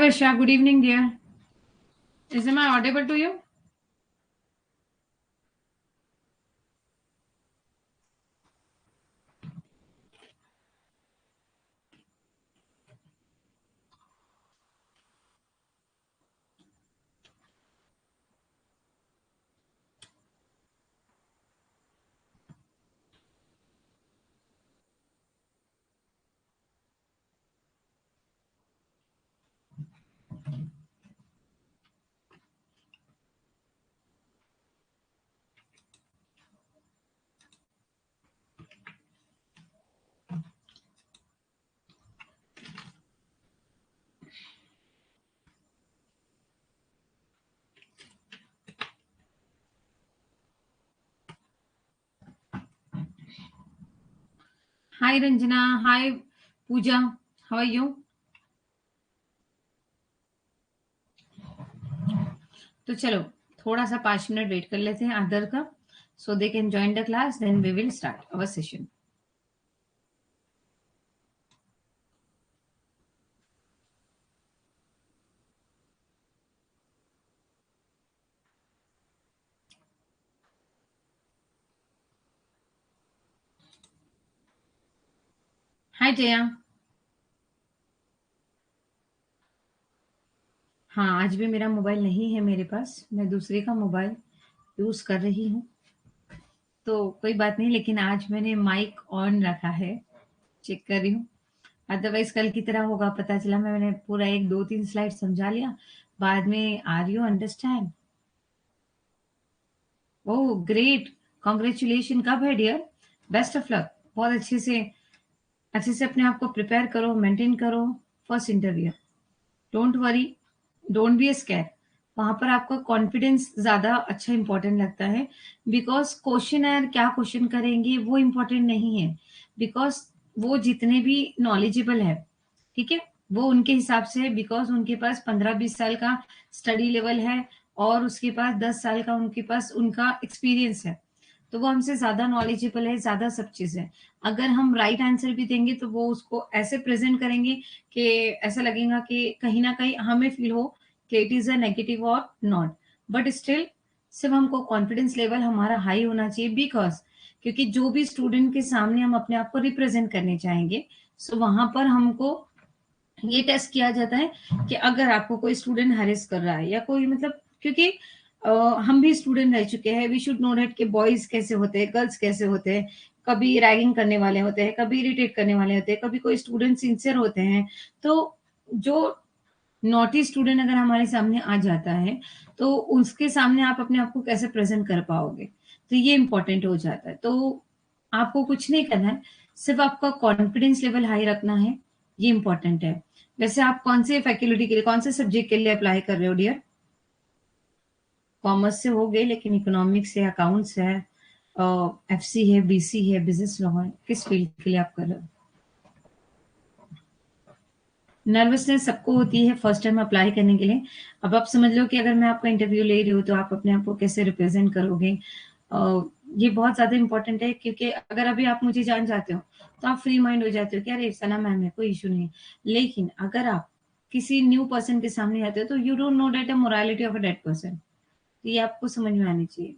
Varsha, good evening, dear. Am I audible to you? Hi, Ranjana. Hi, Pooja. How are you? तो चलो थोड़ा सा 5 minute wait कर लेते हैं अदर का so they can join the class then we will start our session. Hi Jaya. हाँ, आज भी मेरा मोबाइल नहीं है मेरे पास. मैं दूसरे का मोबाइल यूज कर रही हूँ. तो कोई बात नहीं, लेकिन आज मैंने माइक ऑन रखा है. चेक कर रही हूँ. अदरवाइज कल की तरह होगा, पता चला मैंने पूरा एक दो तीन स्लाइड समझा लिया, बाद में are you understand. Oh great. Congratulation. कब है डियर? Best of luck. बहुत अच्छे से अपने आप को प्रिपेयर करो, मेंटेन करो. First interview. Don't worry. Don't be scare. वहां पर आपका कॉन्फिडेंस ज्यादा अच्छा इंपॉर्टेंट लगता है. बिकॉज क्वेश्चनर क्या क्वेश्चन करेंगे वो इंपॉर्टेंट नहीं है. बिकॉज वो जितने भी नॉलेजेबल है, ठीक है, वो उनके हिसाब से है. बिकॉज उनके पास 15-20 साल का स्टडी लेवल है और उसके पास 10 साल का उनके पास उनका एक्सपीरियंस है. तो वो हमसे ज्यादा नॉलेजेबल है, ज्यादा सब चीज है. अगर हम राइट आंसर भी देंगे तो वो उसको ऐसे प्रेजेंट करेंगे कि ऐसा लगेगा कि कहीं ना कहीं हमें फील हो कि इट इज अ नेगेटिव और नॉट. बट स्टिल सिर्फ हमको कॉन्फिडेंस लेवल हमारा हाई होना चाहिए. बिकॉज क्योंकि जो भी स्टूडेंट के सामने हम अपने आप को रिप्रेजेंट करने चाहेंगे, सो वहां पर हमको ये टेस्ट किया जाता है कि अगर आपको कोई स्टूडेंट हैरेस कर रहा है या कोई मतलब, क्योंकि हम भी स्टूडेंट रह चुके हैं. वी शुड नो दैट कि बॉयज कैसे होते हैं, गर्ल्स कैसे होते हैं. कभी रैगिंग करने वाले होते हैं, कभी इरिटेट करने वाले होते हैं, कभी कोई स्टूडेंट सिंसियर होते हैं. तो जो नॉटी स्टूडेंट अगर हमारे सामने आ जाता है तो उसके सामने आप अपने आप को कैसे प्रेजेंट कर पाओगे, तो ये इंपॉर्टेंट हो जाता है. तो आपको कुछ नहीं करना है, सिर्फ आपका कॉन्फिडेंस लेवल हाई रखना है. ये इंपॉर्टेंट है. वैसे आप कौन से फैकल्टी के लिए, कौन से सब्जेक्ट के लिए अप्लाई कर रहे हो डियर? कॉमर्स से हो गए, लेकिन इकोनॉमिक्स है, अकाउंट्स है, एफसी है, बीसी है, बिजनेस लॉ है, किस फील्ड के लिए आप कर रहे हो? नर्वसनेस सबको होती है फर्स्ट टाइम अप्लाई करने के लिए. अब आप समझ लो कि अगर मैं आपका इंटरव्यू ले रही हूँ तो आप अपने आप को कैसे रिप्रेजेंट करोगे. अ, ये बहुत ज्यादा इंपॉर्टेंट है. क्योंकि अगर अभी आप मुझे जान जाते हो तो आप फ्री माइंड हो जाते हो कि अरे सना मैम है, कोई इशू नहीं. लेकिन अगर आप किसी न्यू पर्सन के सामने जाते हो तो you don't know that a morality of a dead person. तो ये आपको समझ में आनी चाहिए.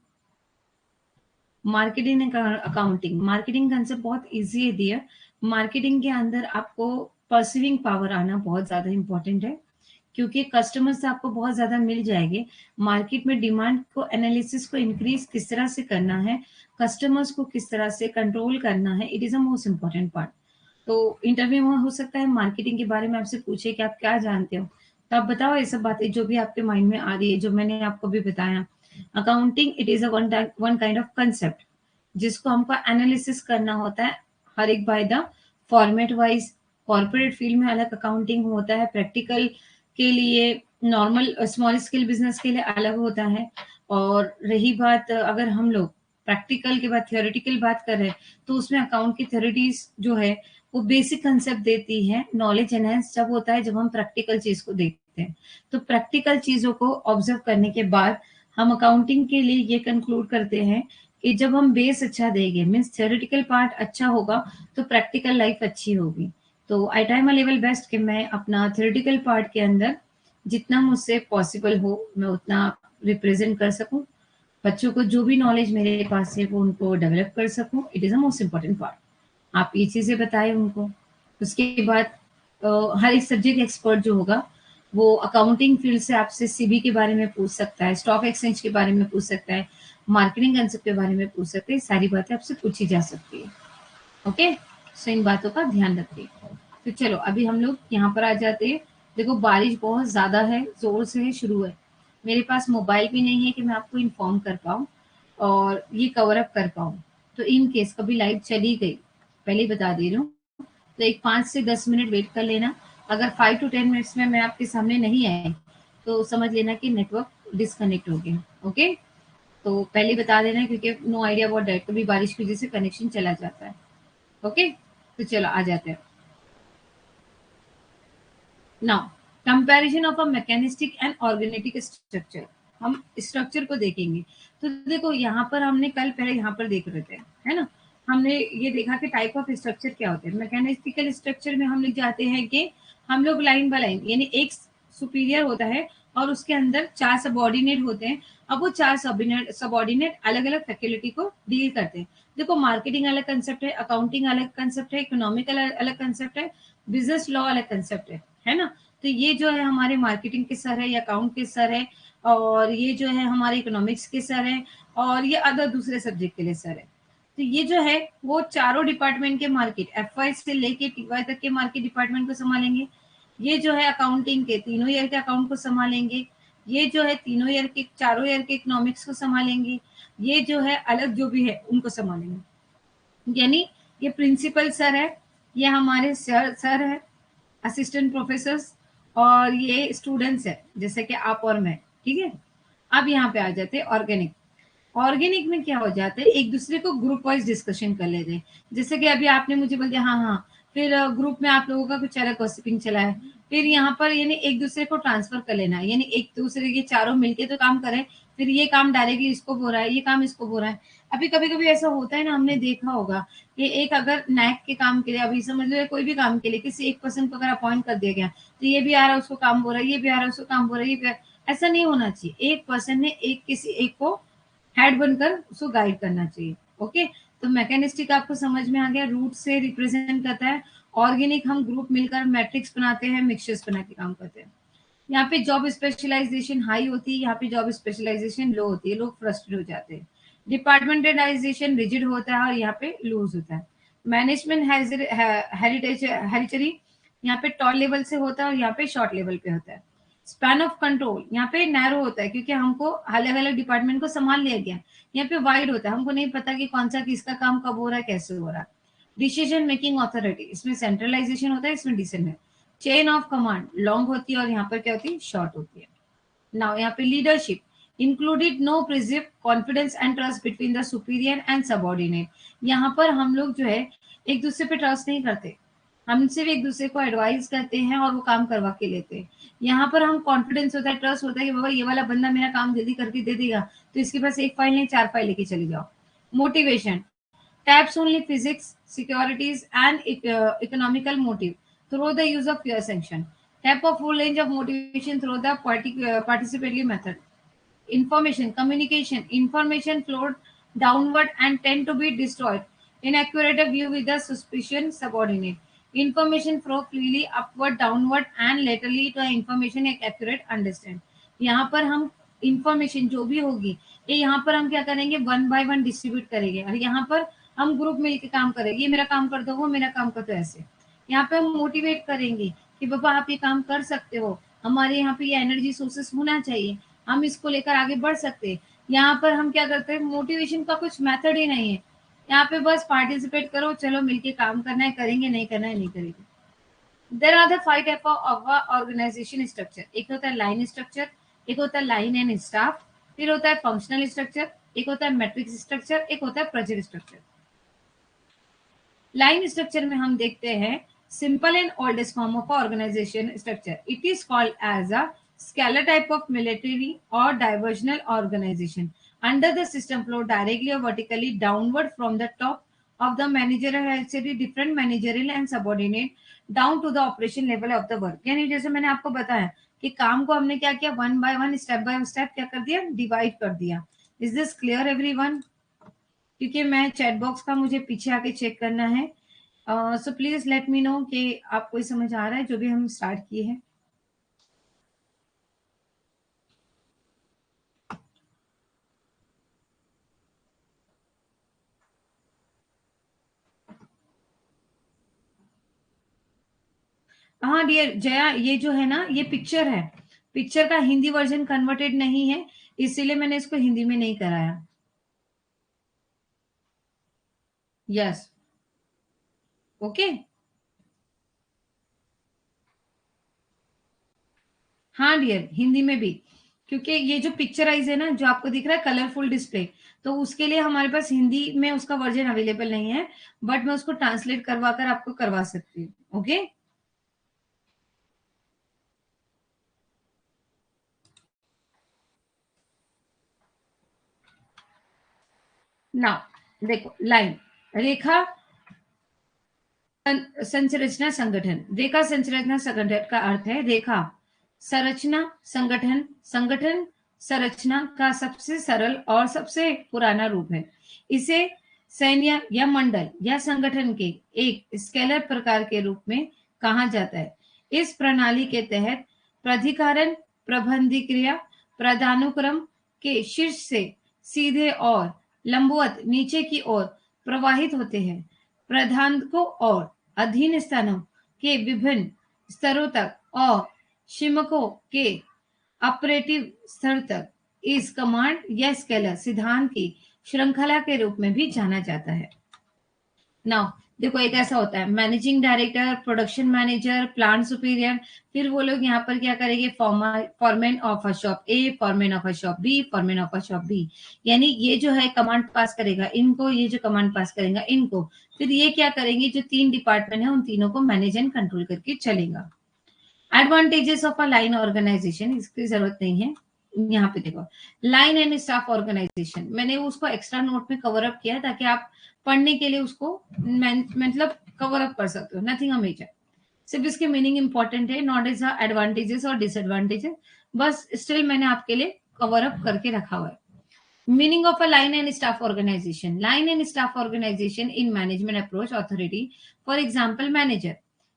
मार्केटिंग अकाउंटिंग, मार्केटिंग कंसेप्ट बहुत इजी है दिया. मार्केटिंग के अंदर आपको परसिविंग पावर आना बहुत ज्यादा इंपॉर्टेंट है. क्योंकि कस्टमर्स आपको बहुत ज्यादा मिल जाएंगे. मार्केट में डिमांड को, एनालिसिस को इंक्रीज किस तरह से करना है, कस्टमर्स को किस तरह से कंट्रोल करना है, it is a most important part. तो इंटरव्यू में हो सकता है मार्केटिंग के बारे में आपसे पूछे कि आप क्या जानते हो, तो आप बताओ ये सब बातें जो भी आपके माइंड में आ रही है, जो मैंने आपको भी बताया. Accounting it is a one kind of concept जिसको हमको एनालिसिस करना होता है हर एक by the format wise. Corporate field में अलग अकाउंटिंग होता है, प्रैक्टिकल के लिए, नॉर्मल स्मॉल स्केल बिजनेस के लिए अलग होता है. और रही बात अगर हम लोग प्रैक्टिकल के बाद थियोरेटिकल बात कर रहे हैं, तो उसमें अकाउंट की थ्योरीज जो है वो बेसिक कंसेप्ट देती है. नॉलेज एनहेंस जब होता है जब हम प्रैक्टिकल चीज को देखते हैं. तो प्रैक्टिकल चीजों को ऑब्जर्व करने के बाद हम अकाउंटिंग के लिए ये कंक्लूड करते हैं कि जब हम बेस अच्छा देंगे, मीन्स थियोरेटिकल पार्ट अच्छा होगा, तो प्रैक्टिकल लाइफ अच्छी होगी. तो I try my level best कि मैं अपना थियोरेटिकल पार्ट के अंदर जितना मुझसे पॉसिबल हो मैं उतना रिप्रेजेंट कर सकूं, बच्चों को जो भी नॉलेज मेरे पास है वो उनको डेवलप कर सकूं। It is the most important part. आप ये चीज़ें बताएं उनको। उसके बाद हर एक सब्जेक्ट एक्सपर्ट जो होगा वो अकाउंटिंग फील्ड से आपसे सीबी के बारे में पूछ सकता है, स्टॉक एक्सचेंज के बारे में पूछ सकता है, मार्केटिंग कंसेप्ट के बारे में पूछ सकते हैं। सारी बातें आपसे पूछी जा सकती है। ओके, सो इन बातों का ध्यान रखिए। तो चलो अभी हम लोग यहाँ पर आ जाते हैं। देखो बारिश बहुत ज्यादा है, जोर से है, शुरू है। मेरे पास मोबाइल भी नहीं है कि मैं आपको इन्फॉर्म कर पाऊँ और ये कवर अप कर पाऊँ। तो इन केस कभी लाइट चली गई, पहले ही बता दे रही हूँ, तो एक 5 से 10 मिनट वेट कर लेना। अगर 5 to 10 मिनट्स में मैं आपके सामने नहीं आई तो समझ लेना कि नेटवर्क डिस्कनेक्ट हो गया। ओके, तो पहले ही बता देना क्योंकि नो आइडिया अबाउट डेट, कभी बारिश की वजह से कनेक्शन चला जाता है। ओके, तो चलो आ जाते हैं। Now comparison of a mechanistic and organic structure. हम स्ट्रक्चर को देखेंगे। तो देखो यहाँ पर हमने कल पहले यहाँ पर देख रहे थे, है ना, हमने ये देखा कि टाइप ऑफ स्ट्रक्चर क्या होते हैं। मैकेनिस्टिकल स्ट्रक्चर में हम लोग जाते हैं कि हम लोग लाइन बाय लाइन, यानी एक सुपीरियर होता है और उसके अंदर 4 सबॉर्डिनेट होते हैं। अब वो 4 सबॉर्डिनेट अलग अलग फैकल्टी को डील करते हैं। देखो मार्केटिंग अलग कंसेप्ट है, अकाउंटिंग अलग कंसेप्ट है, इकोनॉमिक अलग कंसेप्ट है, बिजनेस लॉ अलग कंसेप्ट है ना। तो ये जो है हमारे मार्केटिंग के सर है, या अकाउंट के सर है, और ये जो है हमारे इकोनॉमिक्स के सर है, और ये अदर दूसरे सब्जेक्ट के लिए सर है। तो ये जो है वो चारों डिपार्टमेंट के मार्केट, एफवाई से लेके टीवाई तक के मार्केट डिपार्टमेंट को संभालेंगे। ये जो है अकाउंटिंग के तीनों ईयर के अकाउंट को संभालेंगे। ये जो है तीनों ईयर के, चारों ईयर के इकोनॉमिक्स को संभालेंगे। ये जो है अलग जो भी है उनको संभालेंगे। यानी ये प्रिंसिपल सर है, ये हमारे सर है, असिस्टेंट प्रोफेसर्स, और ये स्टूडेंट्स है जैसे कि आप और मैं। ठीक है, अब यहाँ पे आ जाते हैं ऑर्गेनिक। ऑर्गेनिक में क्या हो जाता है, एक दूसरे को ग्रुप वाइज डिस्कशन कर लेते हैं। जैसे कि अभी आपने मुझे बोल दिया हाँ हाँ, फिर ग्रुप में आप लोगों का कुछ अलग गॉसिपिंग चला है, फिर यहाँ पर यानी एक दूसरे को ट्रांसफर कर लेना है, यानी एक दूसरे के चारों मिलके तो काम करें, फिर ये काम डायरेक्टली इसको बोल रहा है, ये काम इसको बोल रहा है। अभी कभी कभी ऐसा होता है ना, हमने देखा होगा कि एक अगर नैक के काम के लिए, अभी समझ लो कोई भी काम के लिए किसी एक पर्सन को अगर अपॉइंट कर दिया गया, तो ये भी आ रहा है उसको काम बोल रहा है, ये भी आ रहा है उसको काम बोल रहा है, ये भी ऐसा नहीं होना चाहिए। एक पर्सन ने एक किसी एक को हेड बनकर उसको गाइड करना चाहिए। ओके, तो मैकेनिस्टिक आपको समझ में आ गया, रूट से रिप्रेजेंट करता है। ऑर्गेनिक हम ग्रुप मिलकर मैट्रिक्स बनाते हैं, मिक्सचर्स बना के काम करते हैं। यहाँ पे जॉब स्पेशलाइजेशन हाई होती है, यहाँ पे जॉब स्पेशलाइजेशन लो होती है, लोग फ्रस्ट्रेट हो जाते हैं। डिपार्टमेंटलाइजेशन रिजिड होता है और यहाँ पे लूज होता है। मैनेजमेंट हेरिटेज हेरिटरी यहाँ पे टॉल लेवल से होता है और यहाँ पे शॉर्ट लेवल पे होता है। स्पैन ऑफ कंट्रोल यहाँ पे नैरो होता है क्योंकि हमको अलग अलग डिपार्टमेंट को संभाल लिया गया। यहाँ पे वाइड होता है, हमको नहीं पता कि कौन सा किसका काम कब हो रहा है, कैसे हो रहा है। डिसीजन मेकिंग अथॉरिटी, इसमें सेंट्रलाइजेशन होता है, इसमें decision. Chain of command long होती है और यहाँ पर क्या होती है, शॉर्ट होती है। नाउ यहाँ पे leadership included no prejudice confidence and trust between the superior and subordinate. यहाँ पर हम लोग जो है एक दूसरे पे ट्रस्ट नहीं करते, हम सिर्फ एक दूसरे को एडवाइस करते हैं और वो काम करवा के लेते हैं। यहाँ पर हम कॉन्फिडेंस होता है, ट्रस्ट होता है कि बाबा ये वाला बंदा मेरा काम जल्दी करके दे देगा, तो इसके पास एक फाइल नहीं 4 फाइल लेके चले जाओ। Motivation taps only physics, securities, and economical motive through the use of pure sanction. Tap a full range of motivation through the participatory method. Information, communication, information flowed downward and tend to be destroyed. Inaccurate view with the suspicion subordinate. Information flow freely upward, downward, and laterally to information एक accurate understand. यहाँ पर हम information जो भी होगी ये यहाँ पर हम क्या करेंगे, वन बाय वन डिस्ट्रीब्यूट करेंगे, और यहाँ पर हम ग्रुप मिलकर काम करेंगे, ये मेरा काम कर दो, वो मेरा काम कर दो, ऐसे। यहाँ पे हम मोटिवेट करेंगे कि बाबा आप ये काम कर सकते हो, हमारे यहाँ पे ये एनर्जी सोर्सेस होना चाहिए, हम इसको लेकर आगे बढ़ सकते हैं। यहाँ पर हम क्या करते हैं, मोटिवेशन का कुछ मेथड ही नहीं है, यहाँ पे बस पार्टिसिपेट करो, चलो मिलके काम करना है, करेंगे, नहीं करना है नहीं करेंगे। There are the 5 type of organization structure. एक होता है लाइन स्ट्रक्चर, एक होता है लाइन एंड स्टाफ, फिर होता है फंक्शनल स्ट्रक्चर, एक होता है मैट्रिक्स स्ट्रक्चर, एक होता है प्रोजेक्ट स्ट्रक्चर। लाइन स्ट्रक्चर में हम देखते हैं simple and oldest form of organization structure. It is called as a scalar type of military और divisional organization. Under the system flow directly और vertically downward from the top of the managerial hierarchy, different managerial and subordinate down to the operation level of the work। यानी जैसे मैंने आपको बताया कि काम को हमने क्या किया, one by one, step by step क्या कर दिया, डिवाइड कर दिया. Is this clear everyone? क्योंकि मैं चैट बॉक्स का मुझे पीछे आके चेक करना है. So please let me no कि आपको ये समझ आ रहा है जो भी हम स्टार्ट किए हैं. हाँ डियर जया, ये जो है ना, ये पिक्चर है. पिक्चर का हिंदी वर्जन कन्वर्टेड नहीं है, इसीलिए मैंने इसको हिंदी में नहीं कराया. यस. ओके. हाँ डियर, हिंदी में भी. क्योंकि ये जो पिक्चराइज है ना, जो आपको दिख रहा है कलरफुल डिस्प्ले, तो उसके लिए हमारे पास हिंदी में उसका वर्जन अवेलेबल नहीं है, बट मैं उसको ट्रांसलेट करवा कर आपको करवा सकती हूँ. ओके. नाउ देखो, लाइन, रेखा, संरचना संगठन. रेखा संरचना संगठन का अर्थ है रेखा संरचना संगठन, संगठन संरचना का सबसे सरल और सबसे पुराना रूप है. इसे सैन्य या मंडल या संगठन के एक स्केलर प्रकार के रूप में कहा जाता है. इस प्रणाली के तहत प्राधिकरण प्रबंधकीय पदानुक्रम के शीर्ष से सीधे और लंबवत नीचे की ओर प्रवाहित होते हैं. प्रधानकों और अधीन स्थानों के विभिन्न स्तरों तक और शिमकों के ऑपरेटिव स्तर तक इस कमांड या स्केलर सिद्धांत की श्रृंखला के रूप में भी जाना जाता है. नाउ देखो, एक ऐसा होता है managing director, production manager, plant superior. फिर वो लोग यहाँ पर क्या करेंगे, foreman of a shop A, foreman of a shop B, foreman of a shop B. यानी ये जो है कमांड पास करेगा इनको, ये जो कमांड पास करेगा इनको. फिर ये क्या करेंगे, जो 3 डिपार्टमेंट है उन तीनों को मैनेज एंड कंट्रोल करके चलेगा. Advantages of a line organization, इसकी जरूरत नहीं है. यहाँ पे देखो, लाइन एंड स्टाफ ऑर्गेनाइजेशन, मैंने उसको एक्स्ट्रा नोट में कवर अप किया ताकि आप पढ़ने के लिए उसको मतलब कवर अप कर सकते हो. नथिंग मेजर, सिर्फ इसके मीनिंग इंपॉर्टेंट है, नॉट इज एडवांटेजेस और डिसएडवांटेजेस. बस स्टिल मैंने आपके लिए कवर अप करके रखा हुआ है. Meaning of a line and staff organization. Line and staff organization in management approach authority. For example, manager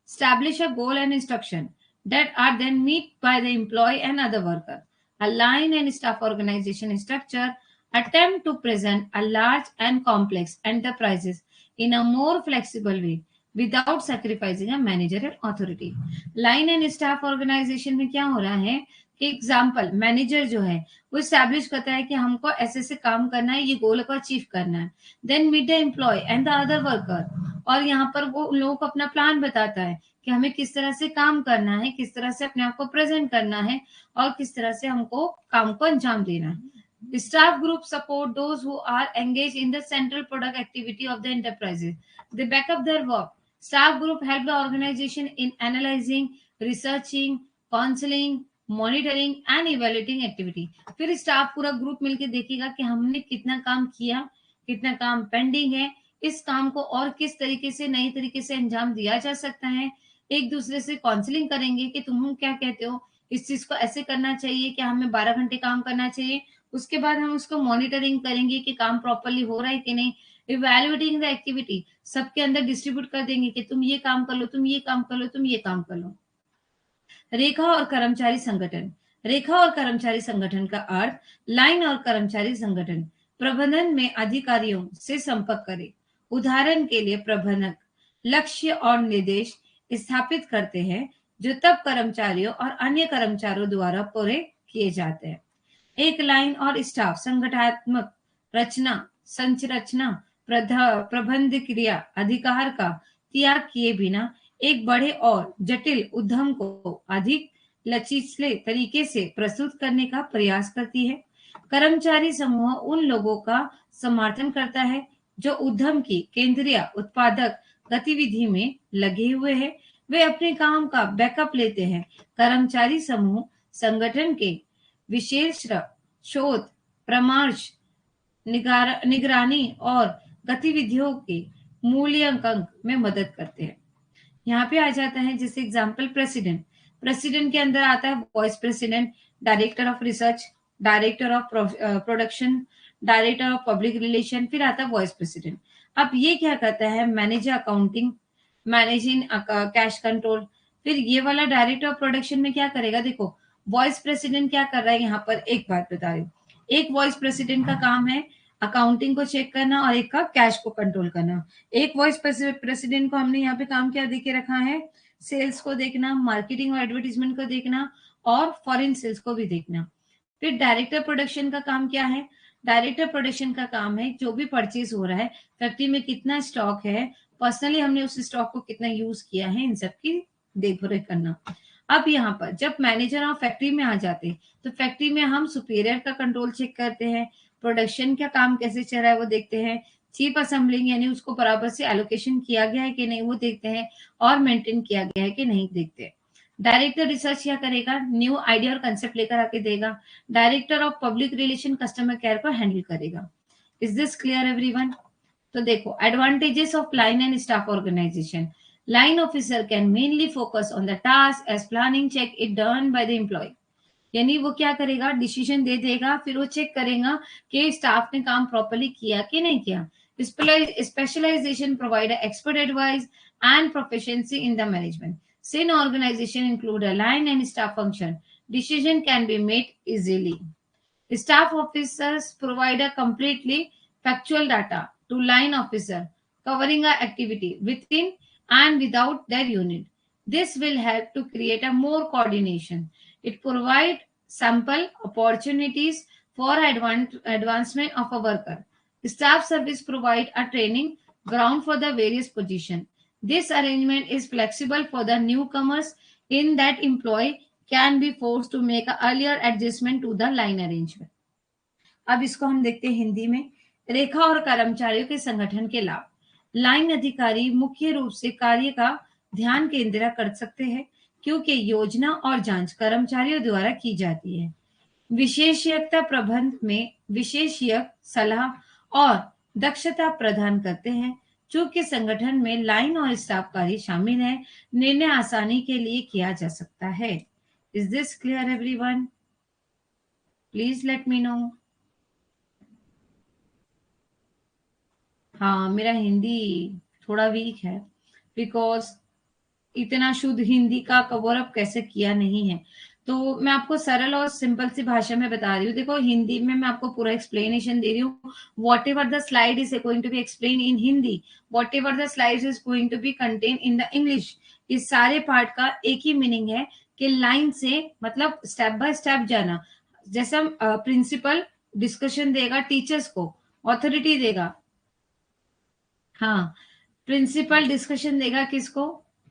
establish a goal and instruction that are then met by the employee and other worker. A line and staff organization structure attempt to present a large and complex enterprises in a more flexible way without sacrificing a managerial authority. Line and staff organization में क्या हो रहा है कि example manager जो है वो establish करता है कि हमको ऐसे ऐसे काम करना है, ये गोल को अचीव करना है. Then meet the employee and the other worker, और यहाँ पर वो उन लोगों को अपना प्लान बताता है कि हमें किस तरह से काम करना है, किस तरह से अपने आप को प्रेजेंट करना है और किस तरह से हमको काम को अंजाम देना है. Staff group support those who are engaged in the central product activity of the enterprises. They back up their work. Staff group help the organization in analyzing, researching, counseling, monitoring and evaluating activity. फिर staff पूरा group मिलकर देखेगा कि हमने कितना काम किया, कितना काम पेंडिंग है, इस काम को और किस तरीके से नए तरीके से अंजाम दिया जा सकता है. एक दूसरे से काउंसलिंग करेंगे कि तुम क्या कहते हो, इस चीज को ऐसे करना चाहिए, क्या हमें 12 घंटे काम करना चाहिए. उसके बाद हम उसको मॉनिटरिंग करेंगे कि काम प्रॉपरली हो रहा है कि नहीं. इवेल्युएटिंग द एक्टिविटी, सबके अंदर डिस्ट्रीब्यूट कर देंगे कि तुम ये काम कर लो, तुम ये काम कर लो, तुम ये काम कर लो. रेखा और कर्मचारी संगठन. रेखा और कर्मचारी संगठन का अर्थ, लाइन और कर्मचारी संगठन प्रबंधन में अधिकारियों से संपर्क करे. उदाहरण के लिए प्रबंधक लक्ष्य और निर्देश स्थापित करते हैं जो तब कर्मचारियों और अन्य कर्मचारियों द्वारा पूरे किए जाते हैं. एक लाइन और स्टाफ संगठनात्मक रचना, संरचना, प्रबंध क्रिया अधिकार का त्याग किए बिना एक बड़े और जटिल उद्यम को अधिक लचीले तरीके से प्रस्तुत करने का प्रयास करती है. कर्मचारी समूह उन लोगों का समर्थन करता है जो उद्यम की केंद्रीय उत्पादक गतिविधि में लगे हुए हैं. वे अपने काम का बैकअप लेते हैं. कर्मचारी समूह संगठन के विशेष शोध, परामर्श, निगरानी और गतिविधियों के मूल्यांकन में मदद करते हैं. यहाँ पे आ जाता है जैसे एग्जाम्पल प्रेसिडेंट. प्रेसिडेंट के अंदर आता है vice president, director of research, director of production, director of public relation, फिर आता है वाइस प्रेसिडेंट। अब ये क्या करता है, manager accounting, managing cash control. फिर ये वाला डायरेक्टर ऑफ प्रोडक्शन में क्या करेगा, देखो वाइस प्रेसिडेंट क्या कर रहा है यहाँ पर, एक बात बता रही हूँ, एक वाइस प्रेसिडेंट का काम है अकाउंटिंग को चेक करना और एक का कैश को कंट्रोल करना। एक वाइस प्रेसिडेंट को हमने यहाँ पे काम क्या देके रखा है, सेल्स को देखना, मार्केटिंग और एडवर्टीजमेंट को देखना और फॉरेन सेल्स को भी देखना। फिर डायरेक्टर प्रोडक्शन का काम क्या है, डायरेक्टर प्रोडक्शन का काम है जो भी परचेज हो रहा है, फैक्ट्री में कितना स्टॉक है, पर्सनली हमने उस स्टॉक को कितना यूज किया है, इन सब की देखरेख करना। अब यहाँ पर जब मैनेजर ऑफ फैक्ट्री में आ जाते हैं तो फैक्ट्री में हम सुपीरियर का कंट्रोल चेक करते हैं, प्रोडक्शन का काम कैसे चल रहा है वो देखते हैं, चीप असेंबलिंग यानी उसको बराबर से एलोकेशन किया गया है कि नहीं वो देखते हैं, और मेंटेन किया गया है कि नहीं देखते हैं। डायरेक्टर रिसर्च क्या करेगा, न्यू आइडिया और कंसेप्ट लेकर आके देगा। Director of public relation customer care को हैंडल करेगा। Is this clear everyone? तो देखो advantages of line and staff organization. Line officer can mainly focus on the task as planning check it done by the employee. यानी वो क्या करेगा, decision दे देगा, फिर वो चेक करेगा कि स्टाफ ने काम प्रॉपर्ली किया कि नहीं किया। Specialization provide expert advice and proficiency in the management. Sin organization include a line and staff function. Decision can be made easily. Staff officers provide a completely factual data to line officer covering a activity within and without their unit. This will help to create a more coordination. It provide sample opportunities for advancement of a worker. Staff service provide a training ground for the various position. This arrangement is flexible for the newcomers in that employee can be forced to make an earlier adjustment to the line arrangement. अब इसको हम देखते हैं हिंदी में। रेखा और कर्मचारियों के संगठन के लाभ। लाइन अधिकारी मुख्य रूप से कार्य का ध्यान केंद्रित कर सकते हैं क्योंकि योजना और जांच कर्मचारियों द्वारा की जाती है। विशेषज्ञता प्रबंध में विशेषज्ञ सलाह और दक्षता प्रदान करते हैं। चूंकि संगठन में लाइन और स्टाफ कार्य शामिल है, निर्णय आसानी के लिए किया जा सकता है। Is this clear everyone? Please let me no. हाँ, मेरा हिंदी थोड़ा वीक है बिकॉज इतना शुद्ध हिंदी का कवर अप कैसे किया नहीं है। तो मैं आपको सरल और सिंपल सी भाषा में बता रही हूँ। देखो हिंदी में मैं आपको पूरा एक्सप्लेनेशन दे रही हूँ। Whatever the slide is going to be explain in Hindi, whatever the slide is going to be content in the English. इस सारे पार्ट का एक ही मीनिंग है कि लाइन से मतलब स्टेप बाय स्टेप जाना। जैसा प्रिंसिपल डिस्कशन देगा टीचर्स को, ऑथोरिटी देगा, हाँ प्रिंसिपल डिस्कशन देगा किसको,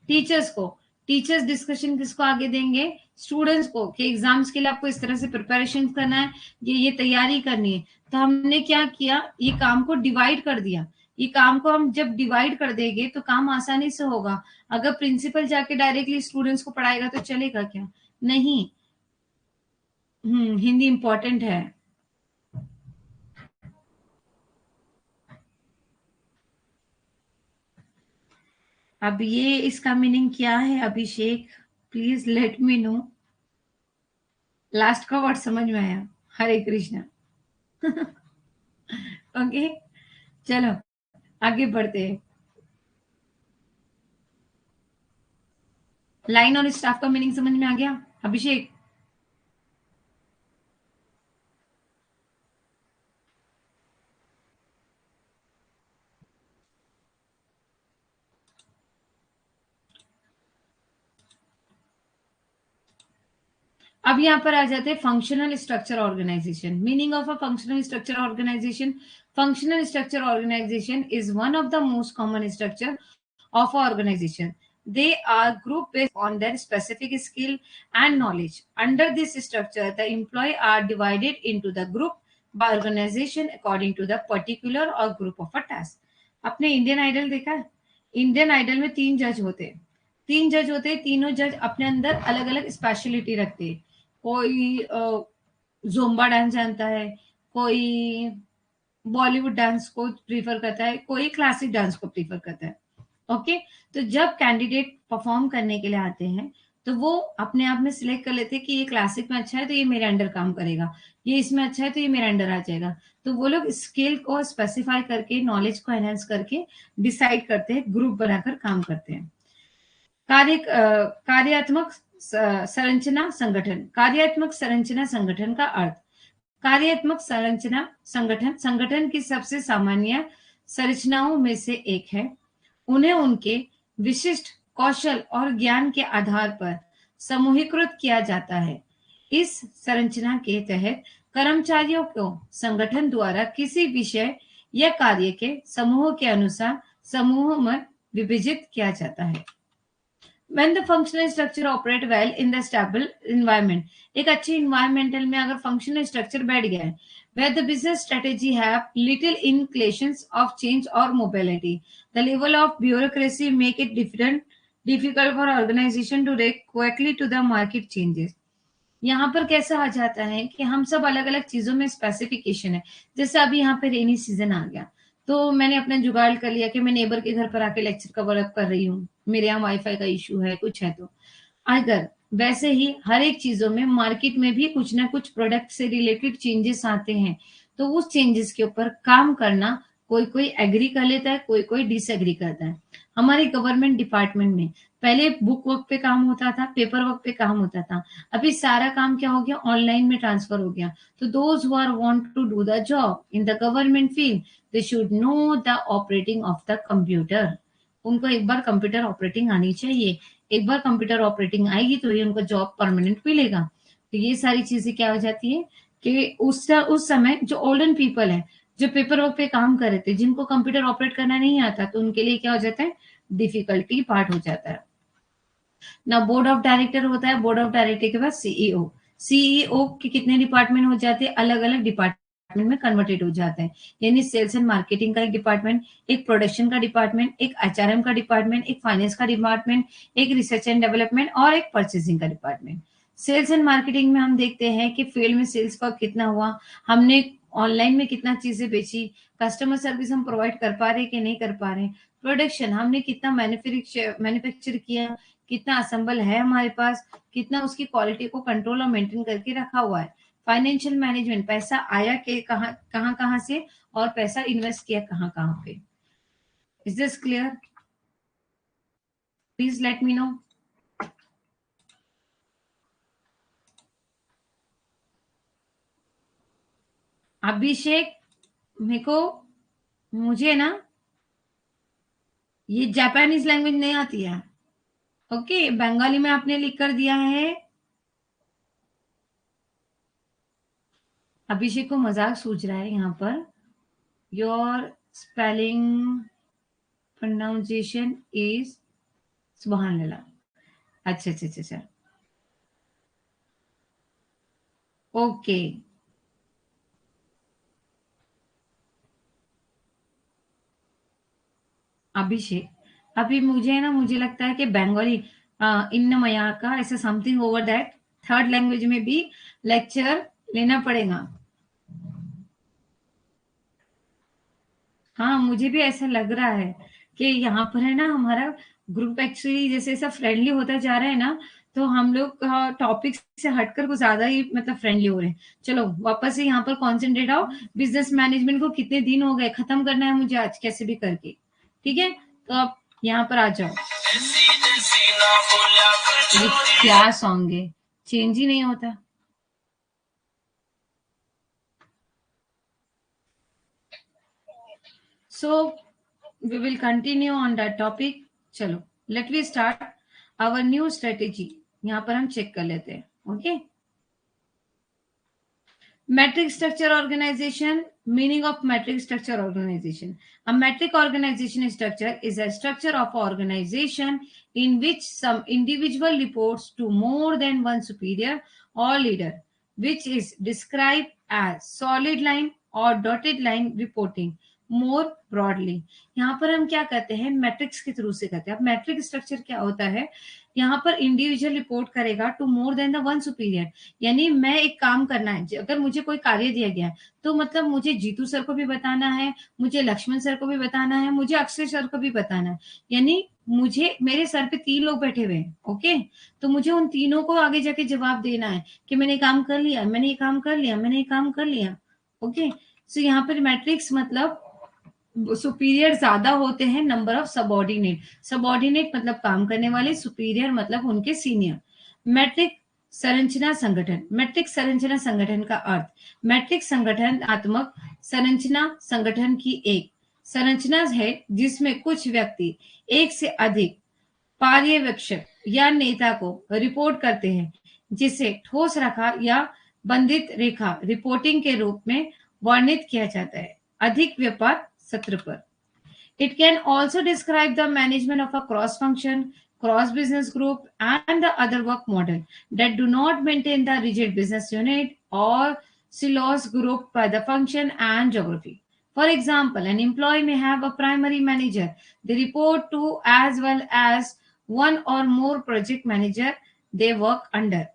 टीचर्स को। टीचर्स डिस्कशन किसको आगे देंगे, स्टूडेंट्स को, कि एग्जाम्स के लिए आपको इस तरह से प्रिपरेशन करना है, ये तैयारी करनी है। तो हमने क्या किया, ये काम को डिवाइड कर दिया। ये काम को हम जब डिवाइड कर देंगे तो काम आसानी से होगा। अगर प्रिंसिपल जाके डायरेक्टली स्टूडेंट्स को पढ़ाएगा तो चलेगा क्या, नहीं। हिंदी इंपॉर्टेंट है। अब ये इसका मीनिंग क्या है Abhishek, please let me know. Last का वर्ड समझ में आया, हरे कृष्णा। ओके चलो आगे बढ़ते हैं। लाइन और स्टाफ का मीनिंग समझ में आ गया अभिषेक? अब यहाँ पर आ जाते हैं functional structure organization. Meaning of a functional structure organization. Functional structure organization is one of the most common structure of organization. They are grouped based on their specific skill and knowledge. Under this structure, the employee are divided into the group by organization according to the particular or group of a task. आपने Indian idol देखा? Indian idol में 3 जज होते हैं। 3 जज होते हैं, तीनों जज अपने अंदर अलग अलग स्पेशलिटी रखते हैं। कोई जोम्बा डांस जानता है, कोई बॉलीवुड डांस को प्रीफर करता है, कोई क्लासिक डांस को प्रीफर करता है। ओके तो जब कैंडिडेट परफॉर्म करने के लिए आते हैं तो वो अपने आप में सिलेक्ट कर लेते हैं कि ये क्लासिक में अच्छा है तो ये मेरे अंडर काम करेगा, ये इसमें अच्छा है तो ये मेरे अंडर आ जाएगा। तो वो लोग स्किल को स्पेसिफाई करके, नॉलेज को एनहांस करके डिसाइड करते हैं, ग्रुप बनाकर काम करते हैं। कार्यात्मक संरचना संगठन। कार्यात्मक संरचना संगठन का अर्थ। कार्यात्मक संरचना संगठन संगठन की सबसे सामान्य संरचनाओं में से एक है। उन्हें उनके विशिष्ट कौशल और ज्ञान के आधार पर समूहीकृत किया जाता है। इस संरचना के तहत कर्मचारियों को संगठन द्वारा किसी विषय या कार्य के समूह के अनुसार समूह में विभाजित किया जाता है। When the functional structure operate well in the stable environment, एक अच्छी environmental में अगर functional structure बैठ गया है, where the business strategy have little inclinations of change or mobility, the level of bureaucracy make it difficult for organization to react quickly to the market changes. यहाँ पर कैसा आ जाता है कि हम सब अलग अलग चीजों में स्पेसिफिकेशन है। जैसे अभी यहाँ पे रेनी सीजन आ गया, तो मैंने अपना जुगाड़ कर लिया कि मैं नेबर के घर पर आके लेक्चर कवर अप कर रही हूँ, मेरे यहाँ वाईफाई का इशू है, कुछ है। तो अगर वैसे ही हर एक चीजों में मार्केट में भी कुछ ना कुछ प्रोडक्ट से रिलेटेड चेंजेस आते हैं, तो उस चेंजेस के ऊपर काम करना कोई कोई एग्री कर लेता है, कोई कोई डिसएग्री करता है। हमारे गवर्नमेंट डिपार्टमेंट में पहले बुक वर्क पे काम होता था, पेपर वर्क पे काम होता था। अभी सारा काम क्या हो गया, ऑनलाइन में ट्रांसफर हो गया। तो those who are want to do the job in the government field, they should know the operating of the computer. उनको एक बार कंप्यूटर ऑपरेटिंग आनी चाहिए। एक बार कंप्यूटर ऑपरेटिंग आएगी तो ये उनको जॉब परमानेंट मिलेगा। तो ये सारी चीजें क्या हो जाती है कि उस समय जो ओल्डन पीपल है, जो पेपर वर्क पे काम कर रहे थे, जिनको कंप्यूटर ऑपरेट करना नहीं आता, तो उनके लिए क्या हो जाता है, डिफिकल्टी पार्ट हो जाता है ना। बोर्ड ऑफ डायरेक्टर होता है, बोर्ड ऑफ डायरेक्टर के बाद सीईओ। सीईओ के कितने डिपार्टमेंट हो जाते हैं, अलग अलग डिपार्टमेंट में कन्वर्टेड हो जाते हैं। यानी सेल्स एंड मार्केटिंग का एक डिपार्टमेंट, एक प्रोडक्शन का डिपार्टमेंट, एक एचआरएम का डिपार्टमेंट, एक फाइनेंस का डिपार्टमेंट, एक रिसर्च एंड डेवलपमेंट और एक परचेसिंग का डिपार्टमेंट। सेल्स एंड मार्केटिंग में हम देखते हैं कि फील्ड में सेल्स का कितना हुआ, हमने ऑनलाइन में कितना चीजें बेची, कस्टमर सर्विस हम प्रोवाइड कर पा रहे कि नहीं कर पा रहे। प्रोडक्शन, हमने कितना मैन्युफैक्चर किया, कितना असेंबल है हमारे पास, कितना उसकी क्वालिटी को कंट्रोल और मेंटेन करके रखा हुआ है। फाइनेंशियल मैनेजमेंट, पैसा आया के कहाँ से और पैसा इन्वेस्ट किया कहाँ पे। Is this clear? Please let me know. Abhishek, मुझे ना ये जापानीज लैंग्वेज नहीं आती है। ओके, बंगाली में आपने लिख कर दिया है। अभिषेक को मजाक सूझ रहा है यहाँ पर। योर स्पेलिंग प्रोनाउंसिएशन इज सुभान अल्लाह। अच्छा अच्छा अच्छा अच्छा, ओके। अभिषेक, अभी मुझे लगता है कि बंगाली इन मया का ऐसा something over that third language में भी लेक्चर लेना पड़ेगा। हाँ, मुझे भी ऐसा लग रहा है कि यहाँ पर है ना हमारा ग्रुप एक्चुअली जैसे ऐसा फ्रेंडली होता जा रहा है ना, तो हम लोग टॉपिक से हटकर कुछ ज्यादा ही मतलब फ्रेंडली हो रहे हैं। चलो वापस से यहाँ पर कॉन्सेंट्रेट आओ। बिजनेस मैनेजमेंट को कितने दिन हो गए, खत्म करना है मुझे आज कैसे भी करके। ठीक है, तो आप यहाँ पर आ जाओ। ये क्या सॉन्ग है, चेंज ही नहीं होता। So we will continue on that topic. चलो, let me start our new strategy. यहाँ पर हम चेक कर लेते हैं। Okay, metric structure organization. Meaning of metric structure organization. A metric organization structure is a structure of organization in which some individual reports to more than one superior or leader, which is described as solid line or dotted line reporting more broadly. यहाँ पर हम क्या करते हैं, matrix के through से करते हैं। अब मैट्रिक स्ट्रक्चर क्या होता है, यहाँ पर इंडिविजुअल रिपोर्ट करेगा to more than the one superior. यानी मैं एक काम करना है, अगर मुझे कोई कार्य दिया गया है तो मतलब मुझे जीतू सर को भी बताना है, मुझे लक्ष्मण सर को भी बताना है, मुझे अक्षय सर को भी बताना है। यानी मुझे मेरे सर पे 3 लोग बैठे हुए हैं, ओके? तो मुझे उन तीनों को आगे जाके जवाब देना है कि मैंने ये काम कर लिया, मैंने ये काम कर लिया, मैंने ये काम कर लिया, ओके? सो यहाँ पर मैट्रिक्स मतलब सुपीरियर ज़्यादा होते हैं नंबर ऑफ सबऑर्डिनेट। सबऑर्डिनेट मतलब काम करने वाले, सुपीरियर मतलब उनके सीनियर। मैट्रिक संरचना संगठन, मैट्रिक संरचना संगठन का अर्थ, मैट्रिक संगठनात्मक संरचना संगठन की एक संरचना है जिसमें कुछ व्यक्ति एक से अधिक पर्यवेक्षक या नेता को रिपोर्ट करते हैं, जिसे ठोस रेखा या बंधित रेखा रिपोर्टिंग के रूप में वर्णित किया जाता है अधिक व्यापार सत्र पर। It can also describe the management of a cross function, cross business group, and the other work model that do not maintain the rigid business unit or silos grouped by the function and geography. For example, an employee may have a primary manager they report to as well as one or more project manager they work under.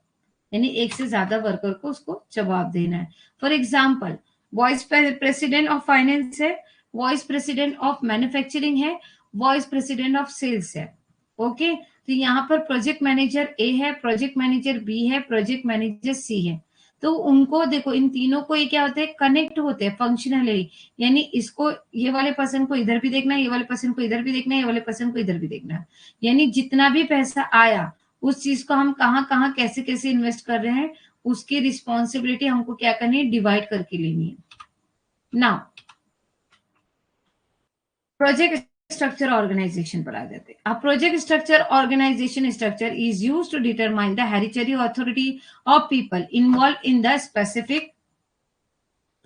यानी एक से ज्यादा worker को उसको जवाब देना है। For example, vice president of finance है, वाइस प्रेसिडेंट ऑफ मैन्युफैक्चरिंग है, वाइस प्रेसिडेंट ऑफ सेल्स है, ओके? तो यहाँ पर प्रोजेक्ट मैनेजर ए है, प्रोजेक्ट मैनेजर बी है, प्रोजेक्ट मैनेजर सी है। तो उनको देखो, इन तीनों को ये क्या होते हैं, कनेक्ट होते हैं फंक्शनली, यानी इसको ये वाले पर्सन को इधर भी देखना है, ये वाले पर्सन को इधर भी देखना है, ये वाले पर्सन को इधर भी देखना है, यानी जितना भी पैसा आया उस चीज को हम कहाँ कहाँ कैसे कैसे इन्वेस्ट कर रहे हैं, उसकी रिस्पॉन्सिबिलिटी हमको क्या करनी है, डिवाइड करके लेनी है। नाउ प्रोजेक्ट स्ट्रक्चर ऑर्गेनाइजेशन पर आ जाते हैं। A project structure organization structure is used to determine the hereditary authority of people involved in the specific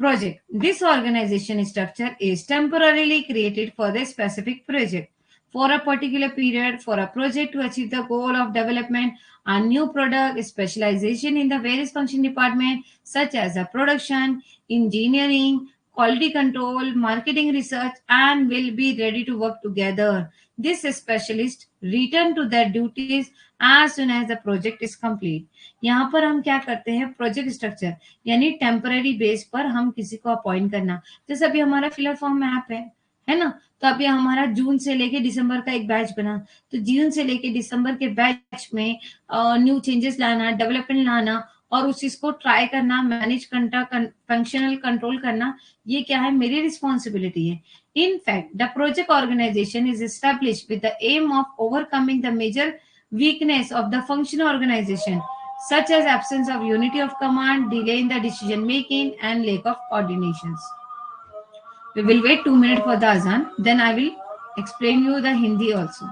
project. This organization structure is temporarily created for the specific project for a particular period for a project to achieve the goal of development a new product specialization in the various function department such as the production, engineering, quality control, marketing research, and will be ready to work together. This specialist return to their duties as soon as the project is complete. यहाँ पर हम क्या करते हैं, project structure यानी temporary base पर हम किसी को अपॉइंट करना। जैसे अभी हमारा फिलर फॉर्म मैप है ना? तो अभी हमारा जून से लेके दिसंबर का एक बैच बना, तो जून से लेके दिसंबर के बैच में न्यू चेंजेस लाना, डेवलपमेंट लाना और उस चीज को ट्राई करना, मैनेज करना, फंक्शनल कंट्रोल करना, ये क्या है, मेरी रिस्पॉन्सिबिलिटी है। In fact, the project organization is established with the aim of overcoming the major weakness of the functional organization, such as absence of unity of command, delay in the decision making, and lack of coordinations. We will wait 2 minutes for the azan, then I will explain you the Hindi also.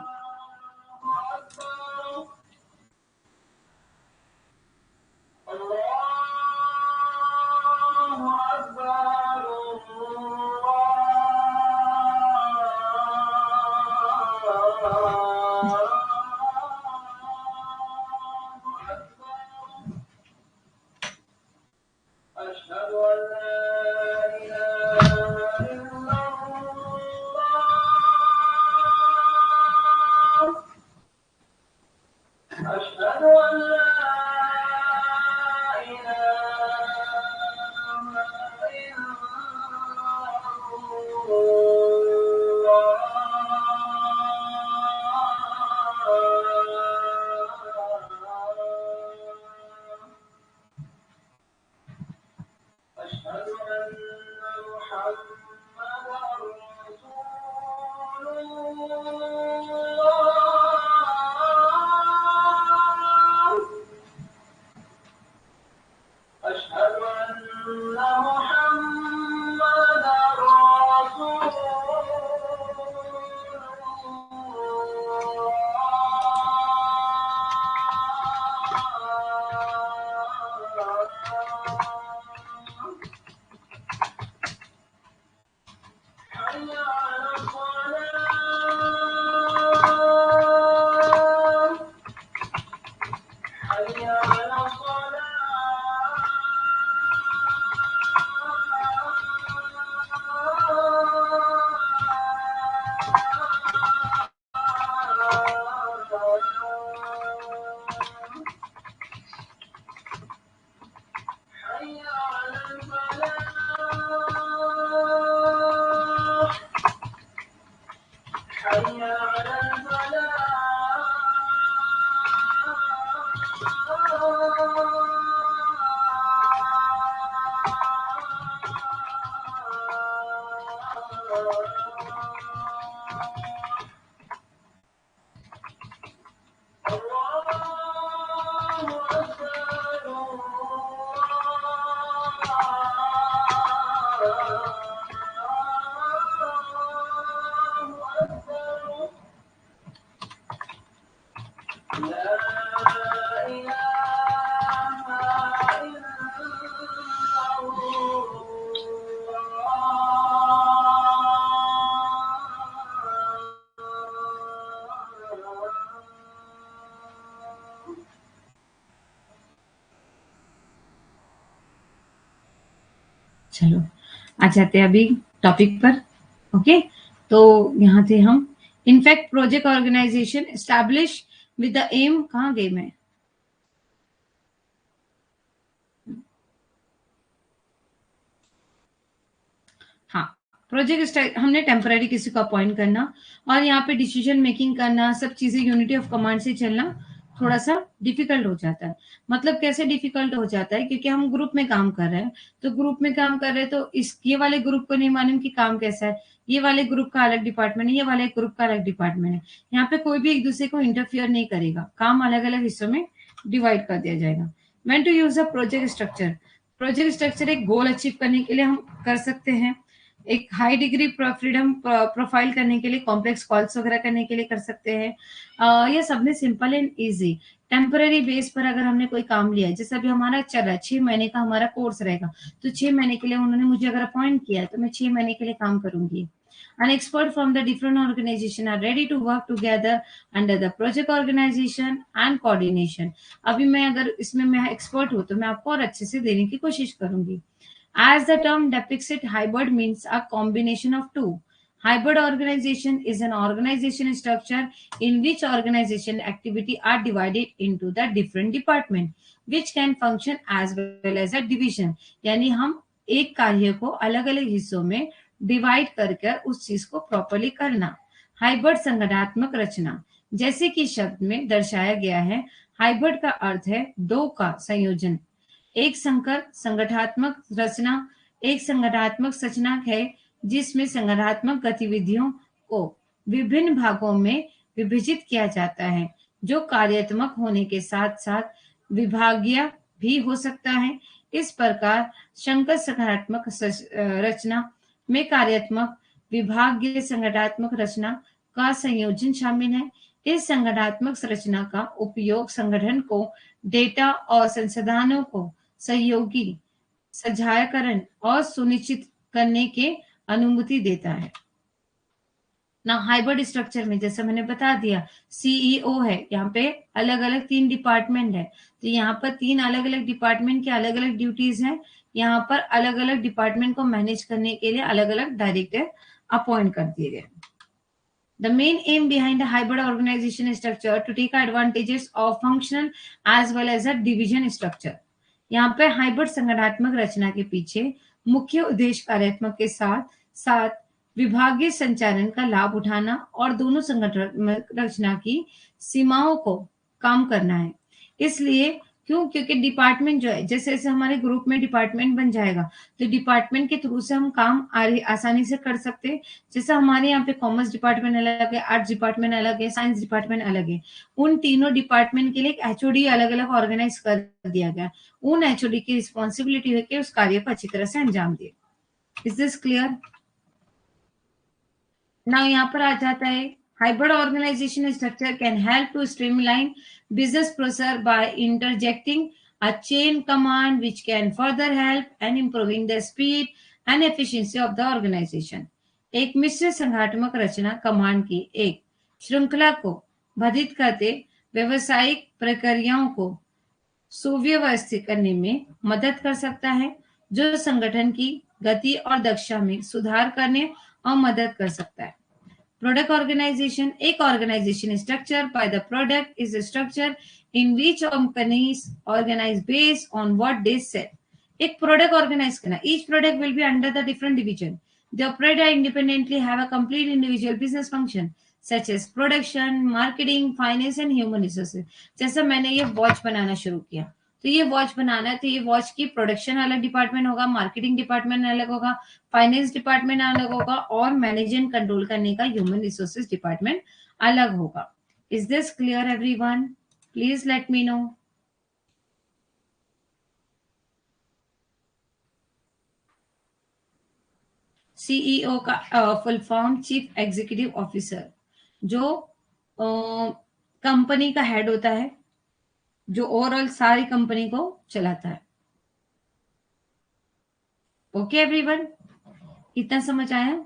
चलो आ जाते हैं अभी topic पर। Okay, तो यहाँ थे हम। In fact project organization establish with the aim, कहाँ गई मैं? हाँ, प्रोजेक्ट हमने टेम्पररी किसी को अपॉइंट करना और यहाँ पे डिसीजन मेकिंग करना, सब चीजें यूनिटी ऑफ कमांड से चलना थोड़ा सा डिफिकल्ट हो जाता है। मतलब कैसे डिफिकल्ट हो जाता है, क्योंकि हम ग्रुप में काम कर रहे हैं, तो ग्रुप में काम कर रहे हैं तो इस ये वाले ग्रुप को नहीं मालूम कि काम कैसा है, ये वाले ग्रुप का अलग डिपार्टमेंट है, ये वाले ग्रुप का अलग डिपार्टमेंट है। यहाँ पे कोई भी एक दूसरे को इंटरफियर नहीं करेगा, काम अलग अलग हिस्सों में डिवाइड कर दिया जाएगा। When to use a project structure, project structure एक गोल अचीव करने के लिए हम कर सकते हैं, एक हाई डिग्री फ्रीडम प्रोफाइल करने के लिए, कॉम्प्लेक्स कॉल्स वगैरह करने के लिए कर सकते हैं। ये सब में simple and easy. Temporary base पर अगर हमने कोई काम लिया है, जैसे अभी हमारा चल रहा है 6 महीने का हमारा कोर्स रहेगा, तो 6 महीने के लिए उन्होंने मुझे अगर अपॉइंट किया है तो मैं 6 महीने के लिए काम करूंगी। An expert from the different organization are ready to work together under the project organization and coordination. अभी मैं अगर इसमें मैं एक्सपर्ट हूँ तो मैं आपको और अच्छे से देने की कोशिश करूंगी। As the term depicts it, hybrid means a combination of two. Hybrid organization is an organization structure in which organization activity are divided into the different department, which can function as well as a division. यानी हम एक कार्य को अलग अलग हिस्सों में divide कर कर उस चीज को प्रॉपरली करना। हाइब्रिड संगठनात्मक रचना, जैसे कि शब्द में दर्शाया गया है, हाइब्रिड का अर्थ है दो का संयोजन। एक संकर संगठनात्मक रचना, एक संगठनात्मक रचना है जिसमें संगठनात्मक गतिविधियों को विभिन्न भागों में विभाजित किया जाता है, जो कार्यात्मक होने के साथ साथ विभागीय भी हो सकता है। इस प्रकार संकर संगठनात्मक रचना में कार्यात्मक विभागीय संगठनात्मक रचना का संयोजन शामिल है। इस संगठनात्मक संरचना का उपयोग संगठन को डेटा और संसाधनों को सहयोगी साझाकरण और सुनिश्चित करने के अनुमति देता है ना। हाइब्रिड स्ट्रक्चर में जैसे मैंने बता दिया, सीईओ है, यहाँ पे अलग अलग 3 डिपार्टमेंट है, तो यहाँ पर 3 अलग अलग डिपार्टमेंट के अलग अलग ड्यूटीज हैं। यहाँ पर अलग अलग डिपार्टमेंट को मैनेज करने के लिए अलग अलग डायरेक्टर अपॉइंट कर दिए गए। The main aim behind a hybrid organization structure to take advantages of functional as well as a division structure. यहाँ पे हाइब्रिड संगठनात्मक रचना के पीछे मुख्य उद्देश्य कार्यात्मक के साथ साथ विभागीय संचालन का लाभ उठाना और दोनों संगठनात्मक रचना की सीमाओं को कम करना है। इसलिए क्यों? क्योंकि डिपार्टमेंट जो है, जैसे जैसे हमारे ग्रुप में डिपार्टमेंट बन जाएगा, तो डिपार्टमेंट के थ्रू से हम काम आसानी से कर सकते हैं। जैसे हमारे यहाँ पे कॉमर्स डिपार्टमेंट अलग है, आर्ट्स डिपार्टमेंट अलग है, साइंस डिपार्टमेंट अलग है। उन तीनों डिपार्टमेंट के लिए एक एचओडी अलग अलग ऑर्गेनाइज कर दिया गया। उन एचओडी की रिस्पॉन्सिबिलिटी है कि उस कार्य को अच्छी तरह से अंजाम दे। Is this clear? ना यहाँ पर आ जाता है, hybrid organization structure can help to streamline business process by interjecting a chain command which can further help and improving the speed and efficiency of the organization. एक मिश्र संगठनात्मक रचना कमांड की एक श्रृंखला को बाधित करते व्यवसायिक प्रक्रियाओं को सुव्यवस्थित करने में मदद कर सकता है, जो संगठन की गति और दक्षता में सुधार करने और मदद कर सकता है। Product organization, एक organization structure by the product is a structure in which companies organize based on what they sell. एक product organize करना, each product will be under the different division. The operator independently have a complete individual business function such as production, marketing, finance and human resources. जैसा मैंने ये watch बनाना शुरू किया, तो ये watch बनाना है, तो ये वॉच की प्रोडक्शन अलग डिपार्टमेंट होगा, मार्केटिंग डिपार्टमेंट अलग होगा, फाइनेंस डिपार्टमेंट अलग होगा और मैनेज एंड कंट्रोल करने का ह्यूमन रिसोर्सेज डिपार्टमेंट अलग होगा। Is this clear everyone? Please let me know. CEO का full form chief executive officer, जो कंपनी का हेड होता है, जो ओवरऑल सारी कंपनी को चलाता है। ओके एवरीवन, इतना समझ आया?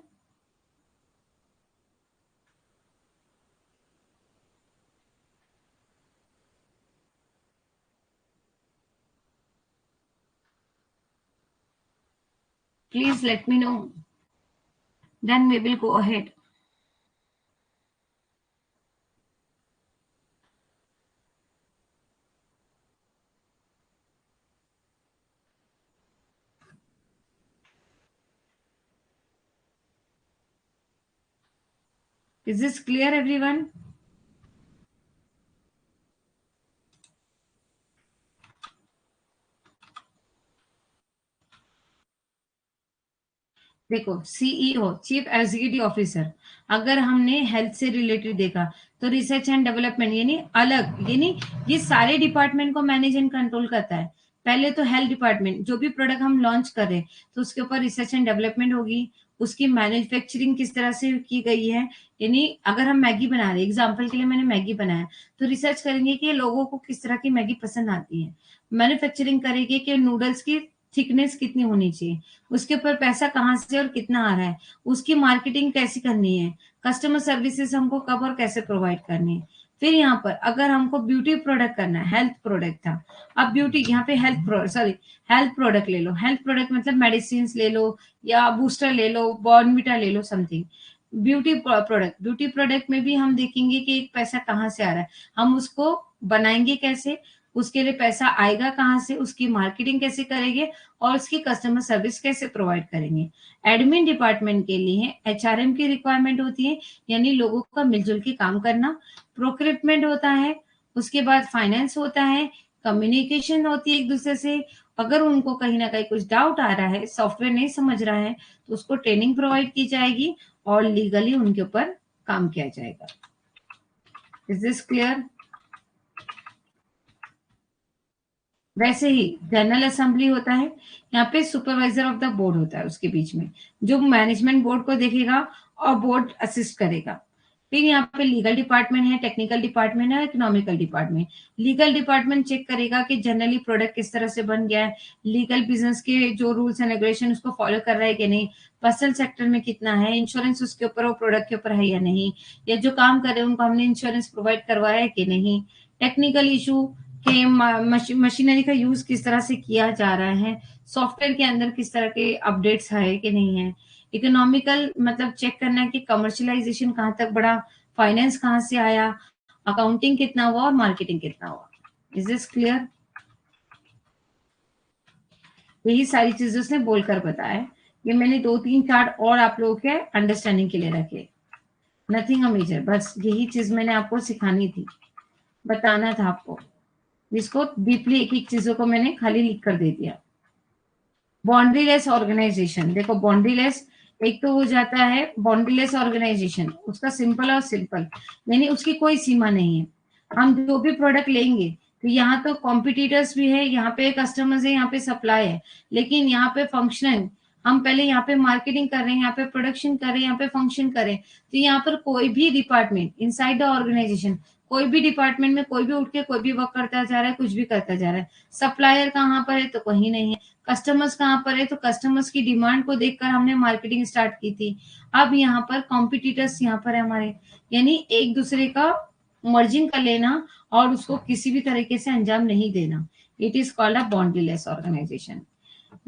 Please let me know. Then we will go ahead. Is this clear, everyone? देखो, सीईओ, चीफ एग्जीक्यूटिव ऑफिसर, अगर हमने हेल्थ से रिलेटेड देखा तो रिसर्च एंड डेवलपमेंट यानी अलग, यानी ये सारे डिपार्टमेंट को मैनेज एंड कंट्रोल करता है। पहले तो हेल्थ डिपार्टमेंट, जो भी प्रोडक्ट हम लॉन्च कर रहे हैं तो उसके ऊपर रिसर्च एंड डेवलपमेंट होगी, उसकी मैन्युफैक्चरिंग किस तरह से की गई है। यानी अगर हम मैगी बना रहे हैं, एग्जाम्पल के लिए मैंने मैगी बनाया, तो रिसर्च करेंगे कि लोगों को किस तरह की मैगी पसंद आती है। मैन्युफैक्चरिंग करेंगे कि नूडल्स की थिकनेस कितनी होनी चाहिए, उसके ऊपर पैसा कहाँ से और कितना आ रहा है, उसकी मार्केटिंग कैसी करनी है, कस्टमर सर्विसेज हमको कब और कैसे प्रोवाइड करनी है। फिर यहाँ पर अगर हमको ब्यूटी प्रोडक्ट करना है, हेल्थ प्रोडक्ट था, अब ब्यूटी यहाँ पे हेल्थ प्रोडक्ट ले लो, हेल्थ प्रोडक्ट मतलब मेडिसिन ले लो या बूस्टर ले लो, बॉर्नविटा ले लो, समथिंग। ब्यूटी प्रोडक्ट में भी हम देखेंगे कि एक पैसा कहाँ से आ रहा है, हम उसको बनाएंगे कैसे, उसके लिए पैसा आएगा कहाँ से, उसकी मार्केटिंग कैसे करेंगे और उसकी कस्टमर सर्विस कैसे प्रोवाइड करेंगे। एडमिन डिपार्टमेंट के लिए एचआरएम की रिक्वायरमेंट होती है, यानी लोगों का मिलजुल के काम करना। प्रोक्रिप्टमेंट होता है, उसके बाद फाइनेंस होता है, कम्युनिकेशन होती है एक दूसरे से। अगर उनको कहीं ना कहीं कुछ डाउट आ रहा है, सॉफ्टवेयर नहीं समझ रहा है, तो उसको ट्रेनिंग प्रोवाइड की जाएगी और लीगली उनके ऊपर काम किया जाएगा। Is this clear? वैसे ही जनरल असेंबली होता है, यहाँ पे सुपरवाइजर ऑफ द बोर्ड होता है उसके बीच में, जो मैनेजमेंट बोर्ड को देखेगा और बोर्ड असिस्ट करेगा। फिर यहाँ पे लीगल डिपार्टमेंट है, टेक्निकल डिपार्टमेंट है, economical department. Legal department check करेगा कि जनरली प्रोडक्ट किस तरह से बन गया है, लीगल बिजनेस के जो रूल्स एंड रेगुलेशन उसको फॉलो कर रहा है कि नहीं, पर्सनल सेक्टर में कितना है, इंश्योरेंस उसके ऊपर, वो प्रोडक्ट के ऊपर है या नहीं, या जो काम कर रहे हैं उनको हमने इंश्योरेंस प्रोवाइड करवाया है कि नहीं। टेक्निकल इशू कि मशीनरी का यूज किस तरह से किया जा रहा है, सॉफ्टवेयर के अंदर किस तरह के अपडेट्स है कि नहीं है। इकोनॉमिकल मतलब चेक करना है कि कमर्शियलाइजेशन कहाँ तक बढ़ा, फाइनेंस कहाँ से आया, अकाउंटिंग कितना हुआ और मार्केटिंग कितना हुआ। Is this clear? यही सारी चीजें उसने बोलकर बताया है। ये मैंने 2-3 चार्ट और आप लोगों के अंडरस्टैंडिंग के लिए रखे, नथिंग अ मेजर, बस यही चीज मैंने आपको सिखानी थी, बताना था आपको। इसको डीपली एक एक चीजों को मैंने खाली लिख कर दे दिया। बाउंड्रीलेस ऑर्गेनाइजेशन, देखो बाउंड्रीलेस, एक तो हो जाता है बाउंड्रीलेस ऑर्गेनाइजेशन, उसका सिंपल और सिंपल, यानी उसकी कोई सीमा नहीं है। हम जो भी प्रोडक्ट लेंगे तो यहाँ तो कॉम्पिटिटर्स भी है, यहाँ पे कस्टमर्स है, यहाँ पे सप्लाई है, लेकिन यहाँ पे फंक्शन, हम पहले यहाँ पे मार्केटिंग कर रहे हैं, यहाँ पे प्रोडक्शन कर रहे हैं, यहाँ पे फंक्शन कर रहे हैं। तो यहाँ पर कोई भी डिपार्टमेंट इनसाइड द ऑर्गेनाइजेशन, कोई भी डिपार्टमेंट में कोई भी उठ के कोई भी वर्क करता जा रहा है, कुछ भी करता जा रहा है। सप्लायर कहाँ पर है तो कहीं नहीं है, कस्टमर्स कहाँ पर है तो कस्टमर्स की डिमांड को देखकर हमने मार्केटिंग स्टार्ट की थी। अब यहाँ पर कॉम्पिटिटर्स यहाँ पर है हमारे, यानी एक दूसरे का मर्जिंग कर लेना और उसको किसी भी तरीके से अंजाम नहीं देना। It is called a boundaryless organization.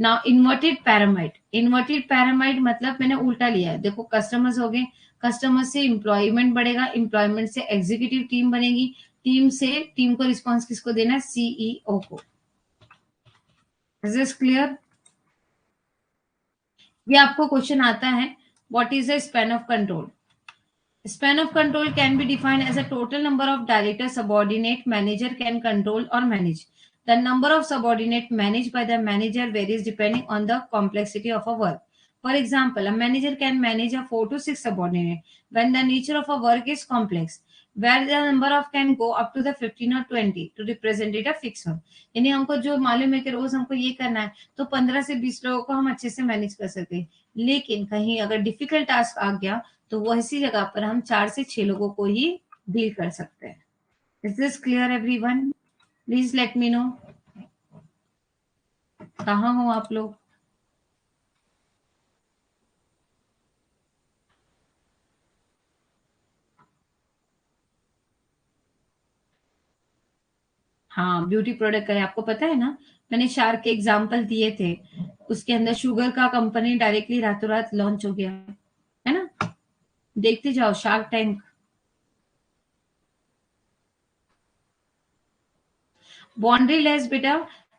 Now inverted pyramid मतलब मैंने उल्टा लिया है। देखो कस्टमर्स हो गए, कस्टमर से एम्प्लॉयमेंट बढ़ेगा, एम्प्लॉयमेंट से एग्जीक्यूटिव टीम बनेगी, टीम से टीम को रिस्पॉन्स किसको देना है, सीईओ को। Is this clear? ये आपको क्वेश्चन आता है, what is the span of control? Span of control can be defined as a total number of director subordinate manager can control or manage. The number of subordinate managed by the manager varies depending on the complexity of a work. For example, a manager can manage a 4 to 6 subordinate when the nature of a work is complex, where the number of can go up to the 15 or 20 to represent it a fixed one. यानी हमको जो मालूम है कि रोज हमको ये करना है तो 15 से 20 लोगों को हम अच्छे से मैनेज कर सकते हैं, लेकिन कहीं अगर डिफिकल्ट टास्क आ गया तो वो ऐसी जगह पर हम 4 से 6 लोगों को ही डील कर सकते हैं। Is this clear everyone? Please let me no, कहाँ हो आप लोग? हाँ, ब्यूटी प्रोडक्ट का है, आपको पता है ना, मैंने शार्क के एग्जाम्पल दिए थे। उसके अंदर शुगर का कंपनी डायरेक्टली रातों रात लॉन्च हो गया, है ना? देखते जाओ शार्क टैंक। बाउंड्री लेस बेटा,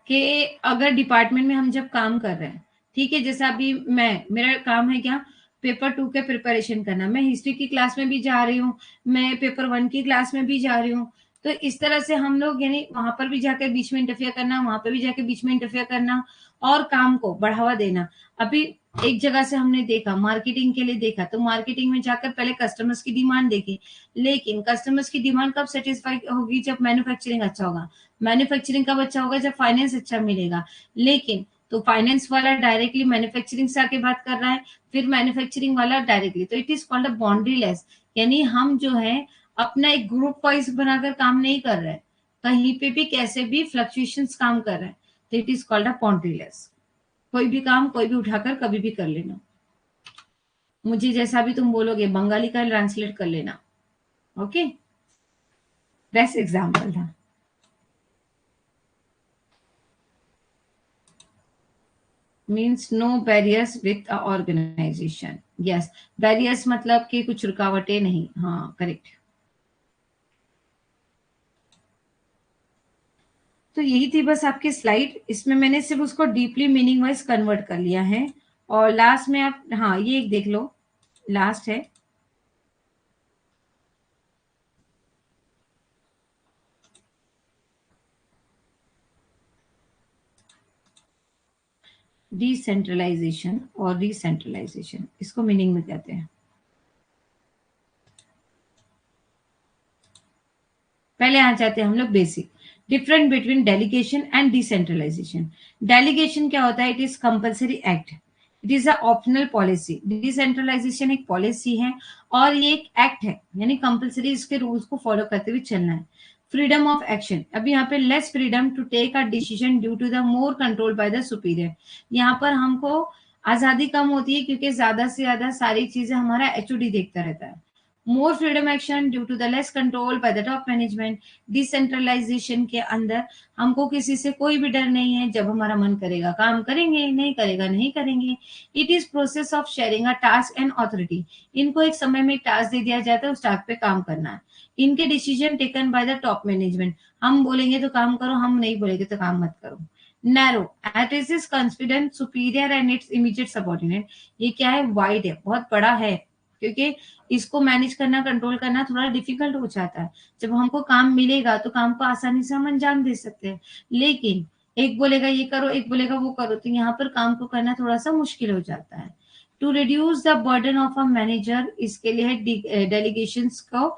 कि अगर डिपार्टमेंट में हम जब काम कर रहे हैं, ठीक है, जैसे अभी मेरा काम है क्या, पेपर 2 के प्रिपरेशन करना, मैं हिस्ट्री की क्लास में भी जा रही हूँ, मैं पेपर 1 की क्लास में भी जा रही हूँ। तो इस तरह से हम लोग यानी वहां पर भी जाकर बीच में इंटरफेयर करना, वहां पर भी जाकर बीच में इंटरफेयर करना और काम को बढ़ावा देना। अभी एक जगह से हमने देखा, मार्केटिंग के लिए देखा, तो मार्केटिंग में जाकर पहले कस्टमर्स की डिमांड देखी, लेकिन कस्टमर्स की डिमांड कब सेटिस्फाई होगी, जब मैन्युफैक्चरिंग अच्छा होगा। मैन्युफैक्चरिंग कब अच्छा होगा, जब फाइनेंस अच्छा मिलेगा। लेकिन तो फाइनेंस वाला डायरेक्टली मैन्युफैक्चरिंग से आके बात कर रहा है, फिर मैन्युफैक्चरिंग वाला डायरेक्टली, तो it is called a boundary less. यानी हम जो है अपना एक ग्रुप वाइज बनाकर काम नहीं कर रहे हैं, कहीं पे भी कैसे भी फ्लक्चुएशंस काम कर रहे हैं, तो it is called a boundary less. कोई भी काम कोई भी उठाकर कभी भी कर लेना, मुझे जैसा भी तुम बोलोगे बंगाली का ट्रांसलेट कर लेना। ओके, बेस्ट एग्जाम्पल था। Means no barriers with a organization. Yes, barriers मतलब कि कुछ रुकावटें नहीं। हाँ, करेक्ट। तो यही थी बस आपकी स्लाइड, इसमें मैंने सिर्फ उसको डीपली मीनिंग वाइज कन्वर्ट कर लिया है। और लास्ट में आप, हाँ, ये एक देख लो, लास्ट है। डिसेंट्रलाइजेशन और रिसेंट्रलाइजेशन, इसको मीनिंग में कहते हैं। पहले आ जाते हैं हम लोग basic, different between delegation and decentralization. Delegation क्या होता है, it is compulsory act, it is a optional policy. Decentralization एक पॉलिसी है और ये एक एक्ट है, यानी कंपल्सरी इसके रूल्स को फॉलो करते हुए चलना है। फ्रीडम ऑफ एक्शन, अभी यहाँ पे less freedom to take a decision due to the more control by the superior. यहाँ पर हमको आजादी कम होती है क्योंकि ज्यादा से ज्यादा सारी चीजें हमारा एचओडी देखता रहता है। More freedom action due to the less control by the top management. Decentralization के अंदर हमको किसी से कोई भी डर नहीं है, जब हमारा मन करेगा काम करेंगे, नहीं करेगा नहीं करेंगे। It is process of sharing a task and authority. इनको एक समय में एक टास्क दे दिया जाता है, उस टास्क पे काम करना है। इनके decision taken by the top management, हम बोलेंगे तो काम करो, हम नहीं बोलेंगे तो काम मत करो। Narrow, it is confident superior and its immediate subordinate. ये क्या है, वाइड है, बहुत बड़ा है, क्योंकि इसको मैनेज करना, कंट्रोल करना थोड़ा डिफिकल्ट हो जाता है। जब हमको काम मिलेगा तो काम को आसानी से हम अंजाम दे सकते हैं, लेकिन एक बोलेगा ये करो, एक बोलेगा वो करो, तो यहाँ पर काम को करना थोड़ा सा मुश्किल हो जाता है। To reduce the burden of a manager, इसके लिए डेलीगेशंस को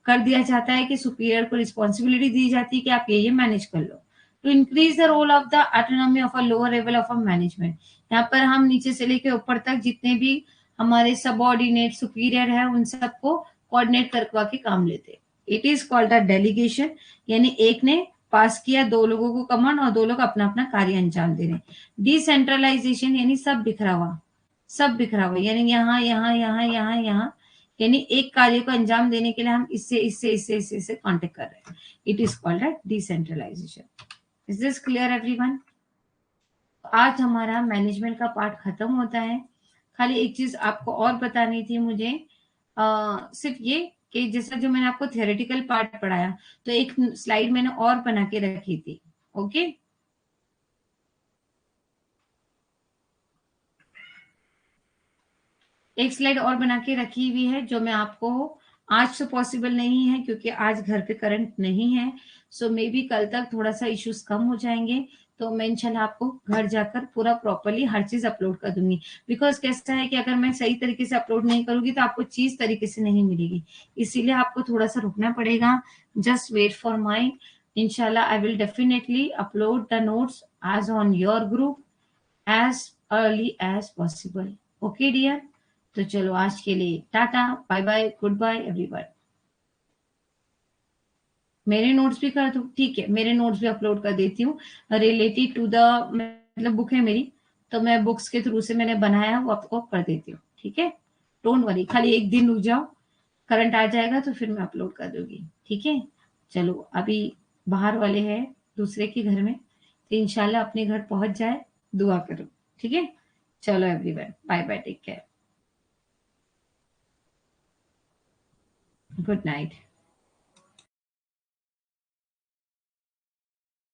कर दिया जाता है कि सुपीरियर को रिस्पॉन्सिबिलिटी दी जाती है कि आप ये मैनेज कर लो। To increase the role of the autonomy of a lower level of a management, यहाँ पर हम नीचे से लेके ऊपर तक जितने भी हमारे सबऑर्डिनेट सुपीरियर है उन सबको कोऑर्डिनेट करवा के काम लेते। It is called a delegation, यानी एक ने पास किया दो लोगों को कमांड और दो लोग अपना अपना कार्य अंजाम दे रहे। डिसेंट्रलाइजेशन यानी सब बिखरा हुआ, यानी यहाँ यहाँ यहाँ यहाँ यहाँ, यानी एक कार्य को अंजाम देने के लिए हम इससे कांटेक्ट कर रहे हैं। It is called a decentralization. Is this clear everyone? आज हमारा मैनेजमेंट का पार्ट खत्म होता है। खाली एक चीज आपको और बतानी थी मुझे, सिर्फ ये कि जैसा जो मैंने आपको थियोरेटिकल पार्ट पढ़ाया, तो एक स्लाइड मैंने और बना के रखी थी। ओके, एक स्लाइड और बना के रखी हुई है जो मैं आपको, आज तो पॉसिबल नहीं है क्योंकि आज घर पे करंट नहीं है, सो मे बी कल तक थोड़ा सा इश्यूज कम हो जाएंगे, तो मैं इंशाल्लाह आपको घर जाकर पूरा प्रॉपरली हर चीज अपलोड कर दूंगी। बिकॉज कैसा है कि अगर मैं सही तरीके से अपलोड नहीं करूंगी तो आपको चीज तरीके से नहीं मिलेगी, इसीलिए आपको थोड़ा सा रुकना पड़ेगा। जस्ट वेट फॉर माई, इंशाल्लाह I will definitely upload the notes as on your group as early as possible. Okay dear, तो चलो आज के लिए tata, bye bye, good bye everyone. मेरे नोट्स भी कर दो, ठीक है, मेरे नोट्स भी अपलोड कर देती हूँ रिलेटेड टू द, मतलब बुक है मेरी, तो मैं बुक्स के थ्रू से मैंने बनाया वो आपको कर देती हूँ, ठीक है। डोंट वरी, खाली एक दिन रुक जाओ, करंट आ जाएगा तो फिर मैं अपलोड कर दूंगी, ठीक है। चलो अभी बाहर वाले हैं दूसरे के घर में, तो इंशाल्लाह अपने घर पहुंच जाए, दुआ करो। ठीक है, चलो everyone, bye bye, take care, good night.